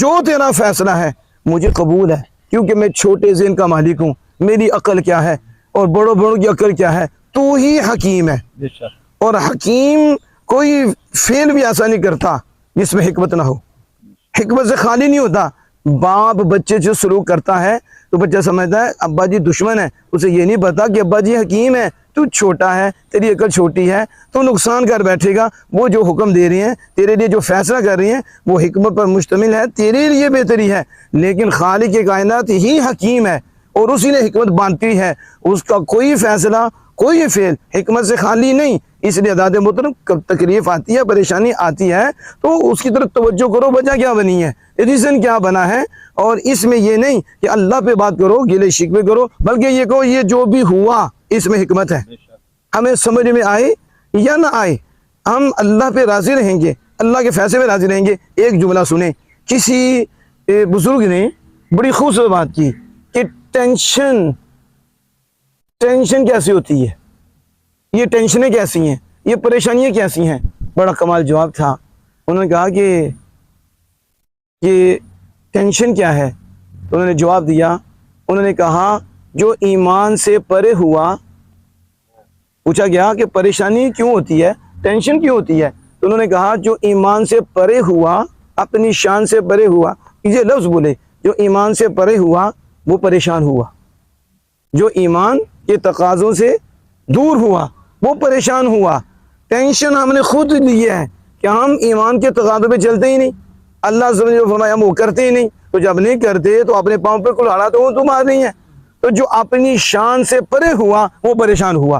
جو تیرا فیصلہ ہے مجھے قبول ہے، کیونکہ میں چھوٹے ذہن کا مالک ہوں، میری عقل کیا ہے اور بڑوں بڑوں کی عقل کیا ہے، تو ہی حکیم ہے۔ اور حکیم کوئی فعل بھی ایسا نہیں کرتا جس میں حکمت نہ ہو، حکمت سے خالی نہیں ہوتا۔ باپ بچے سے سلوک کرتا ہے تو بچہ سمجھتا ہے ابا جی دشمن ہے، اسے یہ نہیں پتا کہ ابا جی حکیم ہے، تو چھوٹا ہے، تیری عقل چھوٹی ہے، تو نقصان کر بیٹھے گا۔ وہ جو حکم دے رہی ہیں تیرے لیے، جو فیصلہ کر رہی ہیں، وہ حکمت پر مشتمل ہے، تیرے لیے بہتری ہے، لیکن خالق کائنات ہی حکیم ہے اور اسی نے حکمت باندھی ہے۔ اس کا کوئی فیصلہ، کوئی فعل حکمت سے خالی نہیں۔ اس لیے حضرات محترم تکلیف آتی ہے، پریشانی آتی ہے تو اس کی طرف توجہ کرو، وجہ کیا بنی ہے، ریزن کیا بنا ہے، اور اس میں یہ نہیں کہ اللہ پہ بات کرو، گلے شکوے کرو، بلکہ یہ کہو یہ جو بھی ہوا اس میں حکمت ہے۔ ہمیں سمجھ میں آئے یا نہ آئے، ہم اللہ پہ راضی رہیں گے، اللہ کے فیصلے پہ راضی رہیں گے۔ ایک جملہ سنیں، کسی بزرگ نے بڑی خوبصورت بات کی کہ ٹینشن کیسی ہوتی ہے، یہ ٹینشنیں کیسی ہیں، یہ پریشانیاں کیسی ہیں۔ بڑا کمال جواب تھا۔ انہوں نے کہا کہ یہ ٹینشن کیا ہے، تو انہوں نے جواب دیا، انہوں نے کہا جو ایمان سے پرے ہوا۔ پوچھا گیا کہ پریشانی کیوں ہوتی ہے، ٹینشن کیوں ہوتی ہے، تو انہوں نے کہا جو ایمان سے پرے ہوا، اپنی شان سے پرے ہوا، یہ لفظ بولے، جو ایمان سے پرے ہوا وہ پریشان ہوا، جو ایمان کے تقاضوں سے دور ہوا وہ پریشان ہوا۔ ٹینشن ہم نے خود لی ہے کہ ہم ایمان کے تقاضوں پہ چلتے ہی نہیں، اللہ سے فرمایا ہم وہ کرتے ہی نہیں، تو جب نہیں کرتے تو اپنے پاؤں پہ کلاڑا تو وہ تمہارا نہیں ہے۔ تو جو اپنی شان سے پرے ہوا وہ پریشان ہوا۔